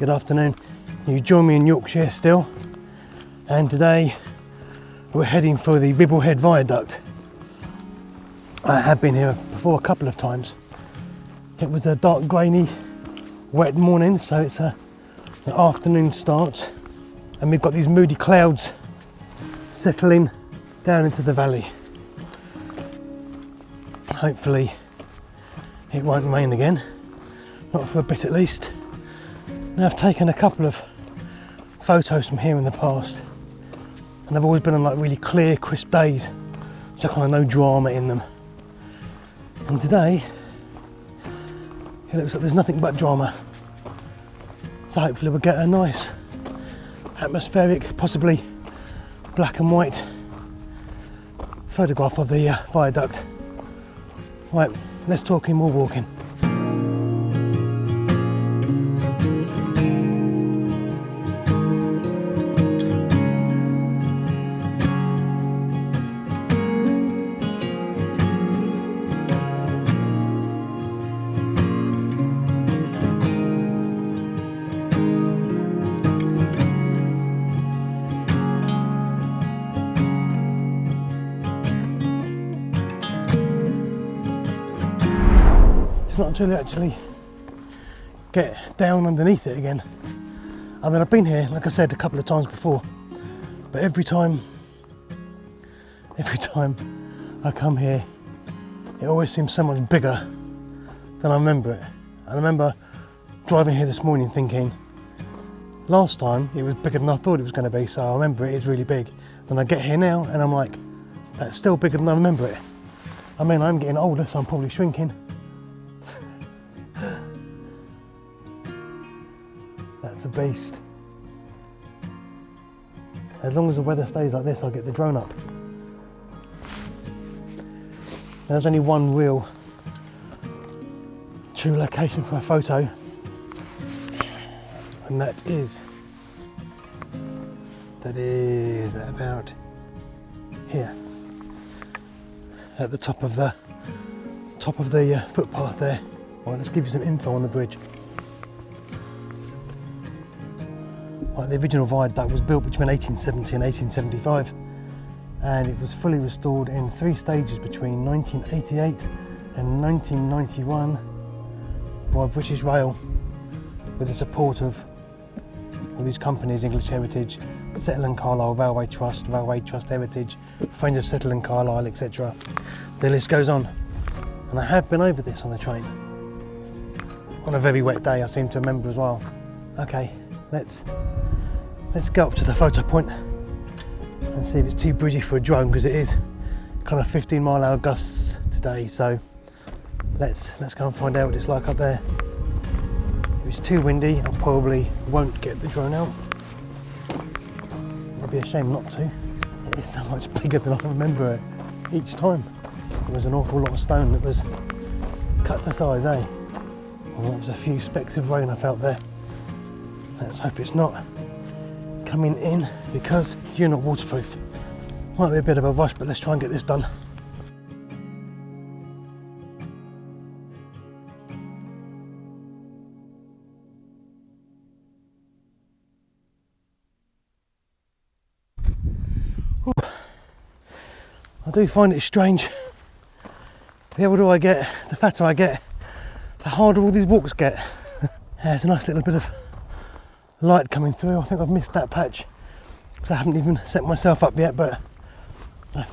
Good afternoon. You join me in Yorkshire still, and today we're heading for the Ribblehead Viaduct. I have been here before a couple of times. It was a dark, grainy, wet morning, so it's an afternoon start, and we've got these moody clouds settling down into the valley. Hopefully it won't rain again, not for a bit at least. Now, I've taken a couple of photos from here in the past, and they've always been on like really clear, crisp days, so kind of no drama in them. And today it looks like there's nothing but drama, so hopefully we'll get a nice atmospheric, possibly black and white photograph of the viaduct. Right, less talking, more walking. It's not until you actually get down underneath it again. I mean, I've been here, like I said, a couple of times before, but every time I come here, it always seems so much bigger than I remember it. I remember driving here this morning thinking, last time it was bigger than I thought it was going to be, so I remember it is really big. Then I get here now and I'm like, that's still bigger than I remember it. I mean, I'm getting older, so I'm probably shrinking. That's a beast. As long as the weather stays like this, I'll get the drone up. There's only one real true location for a photo, and that is about here, at the top of the footpath there. Right, let's give you some info on the bridge. Right, the original viaduct was built between 1870 and 1875, and it was fully restored in 3 stages between 1988 and 1991 by British Rail, with the support of all these companies: English Heritage, Settle and Carlisle Railway Trust Heritage, Friends of Settle and Carlisle, etc. The list goes on. And I have been over this on the train on a very wet day, I seem to remember as well. Okay, let's go up to the photo point and see if it's too breezy for a drone, because it is kind of 15-mile-an-hour gusts today. So let's go and find out what it's like up there. If it's too windy, I probably won't get the drone out. It'd be a shame not to. It is so much bigger than I remember it each time. There was an awful lot of stone that was cut to size, eh? And there was a few specks of rain I felt there. Let's hope it's not coming in, because you're not waterproof. Might be a bit of a rush, but let's try and get this done. Ooh. I do find it strange. The older I get, the fatter I get, the harder all these walks get. There's a nice little bit of light coming through. I think I've missed that patch because I haven't even set myself up yet, but I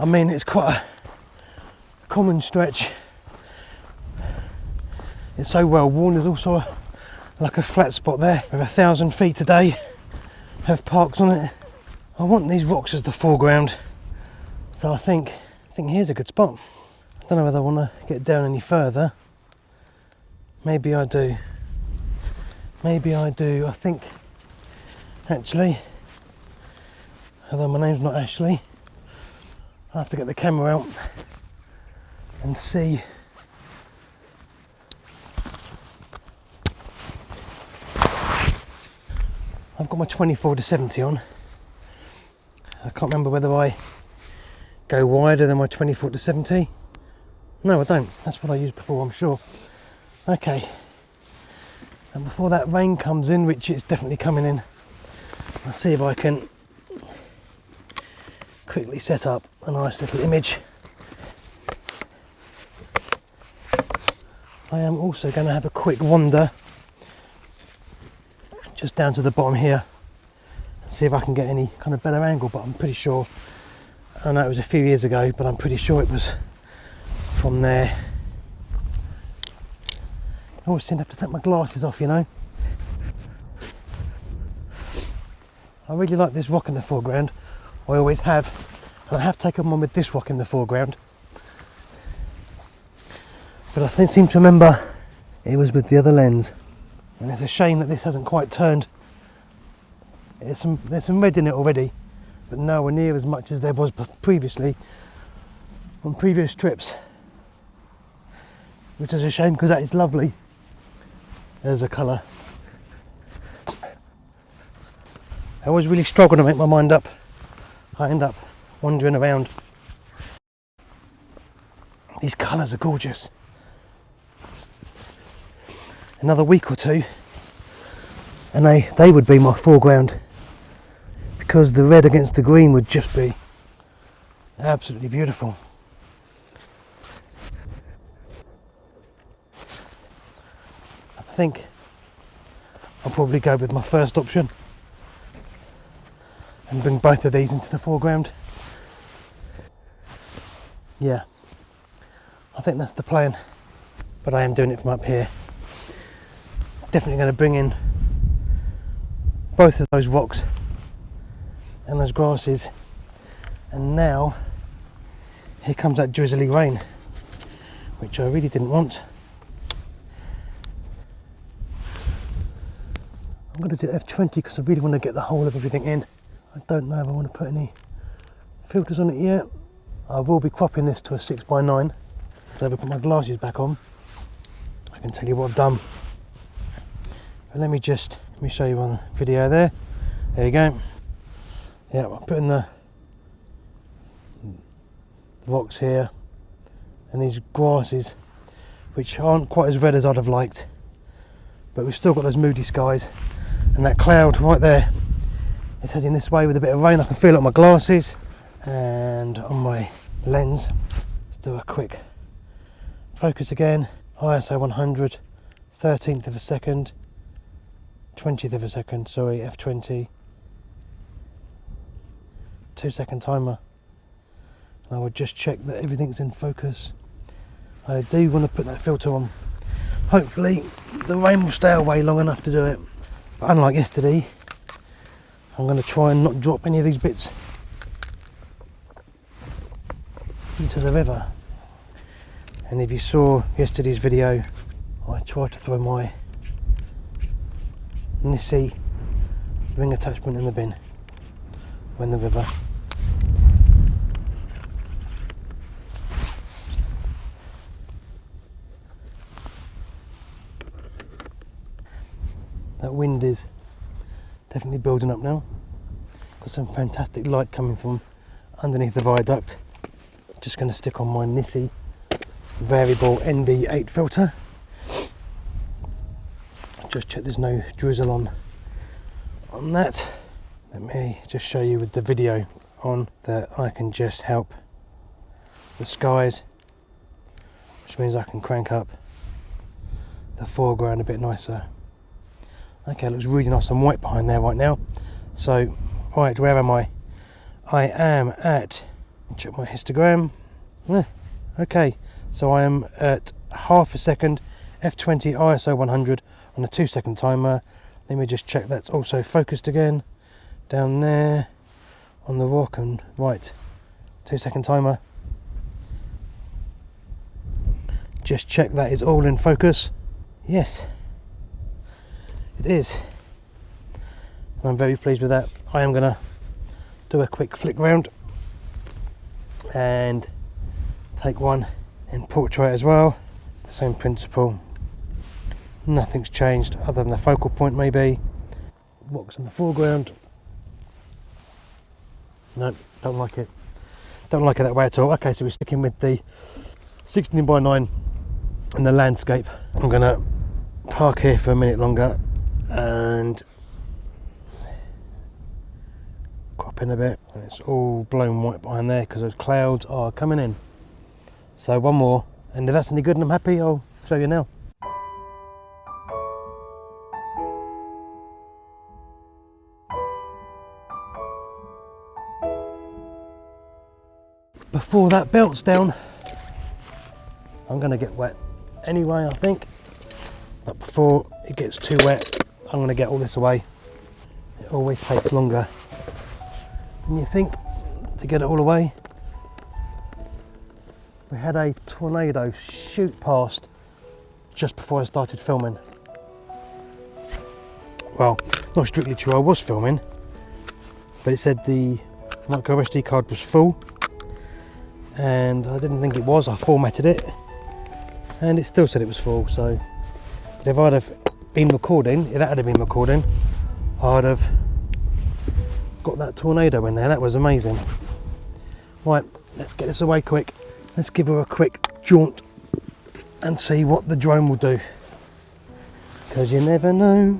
mean, it's quite a common stretch. It's so well worn. There's also like a flat spot there with 1,000 feet today have parks on it. I want these rocks as the foreground, so I think here's a good spot. I don't know whether I want to get down any further. Maybe I do. I think, actually, although my name's not Ashley, I'll have to get the camera out and see. I've got my 24-70 on. I can't remember whether I go wider than my 24-70. No, I don't. That's what I used before, I'm sure. Okay. And before that rain comes in, which it's definitely coming in, I'll see if I can quickly set up a nice little image. I am also going to have a quick wander just down to the bottom here and see if I can get any kind of better angle, but I'm pretty sure, I know it was a few years ago, but I'm pretty sure it was from there. I always seem to have to take my glasses off, you know. I really like this rock in the foreground. I always have, and I have taken one with this rock in the foreground. But I seem to remember it was with the other lens. And it's a shame that this hasn't quite turned. There's some red in it already, but nowhere near as much as there was previously on previous trips. Which is a shame, because that is lovely as a colour. I always really struggle to make my mind up. I end up wandering around. These colours are gorgeous. Another week or two and they would be my foreground, because the red against the green would just be absolutely beautiful. I think I'll probably go with my first option and bring both of these into the foreground. Yeah, I think that's the plan, but I am doing it from up here. Definitely going to bring in both of those rocks and those grasses, and now here comes that drizzly rain, which I really didn't want. I'm going to do F20 because I really want to get the whole of everything in. I don't know if I want to put any filters on it yet. I will be cropping this to a 6:9, so if I put my glasses back on I can tell you what I've done. But let me show you on the video there. There you go. Yeah, I'm putting the rocks here and these grasses, which aren't quite as red as I'd have liked, but we've still got those moody skies, and that cloud right there is heading this way with a bit of rain. I can feel it on my glasses and on my lens. Let's do a quick focus again. ISO 100, 13th of a second, 20th of a second, sorry, F20, 2-second timer. And I would just check that everything's in focus. I do want to put that filter on. Hopefully the rain will stay away long enough to do it. But unlike yesterday, I'm going to try and not drop any of these bits into the river. And if you saw yesterday's video, I tried to throw my Nissi ring attachment in the bin when the river. That wind is definitely building up now. Got some fantastic light coming from underneath the viaduct. Just going to stick on my Nissi variable ND8 filter. Just check there's no drizzle on that. Let me just show you with the video on that I can just help the skies, which means I can crank up the foreground a bit nicer. Okay, it looks really nice and white behind there right now. So, right, where am I? I am at, check my histogram. Okay, so I am at half a second, F20 ISO 100 on a 2-second timer. Let me just check that's also focused again. Down there on the rock, and right, 2-second timer. Just check that is all in focus. Yes, it is. And I'm very pleased with that. I am going to do a quick flick round and take one in portrait as well. The same principle. Nothing's changed other than the focal point maybe. Rocks in the foreground. No, don't like it. Don't like it that way at all. Okay, so we're sticking with the 16:9 in the landscape. I'm going to park here for a minute longer and crop in a bit. And it's all blown white behind there because those clouds are coming in. So one more, and if that's any good and I'm happy, I'll show you now. Before that belts down, I'm going to get wet anyway, I think. But before it gets too wet, I'm going to get all this away. It always takes longer than you think to get it all away. We had a tornado shoot past just before I started filming. Well, not strictly true, I was filming, but it said the micro SD card was full, and I didn't think it was. I formatted it and it still said it was full. So but if I'd have been recording, if that had been recording, I'd have got that tornado in there. That was amazing. Right, let's get this away quick. Let's give her a quick jaunt and see what the drone will do, because you never know.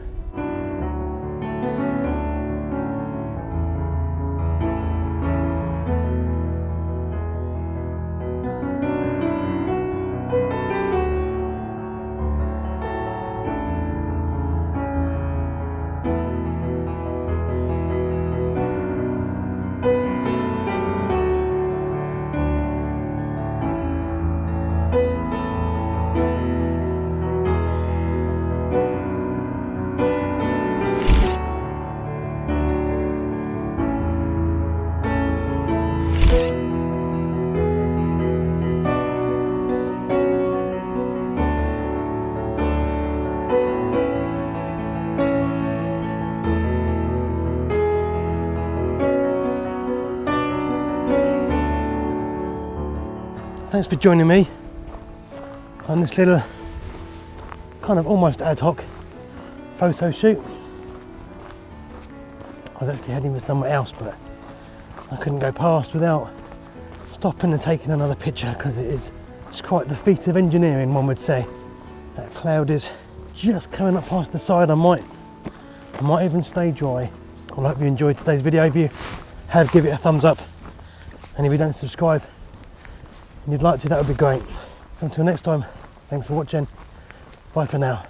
Thanks for joining me on this little kind of almost ad hoc photo shoot. I was actually heading for somewhere else, but I couldn't go past without stopping and taking another picture, because it's quite the feat of engineering, one would say. That cloud is just coming up past the side. I might even stay dry. Well, I hope you enjoyed today's video. If you have, give it a thumbs up, and if you don't subscribe and you'd like to, that would be great. So until next time, thanks for watching. Bye for now.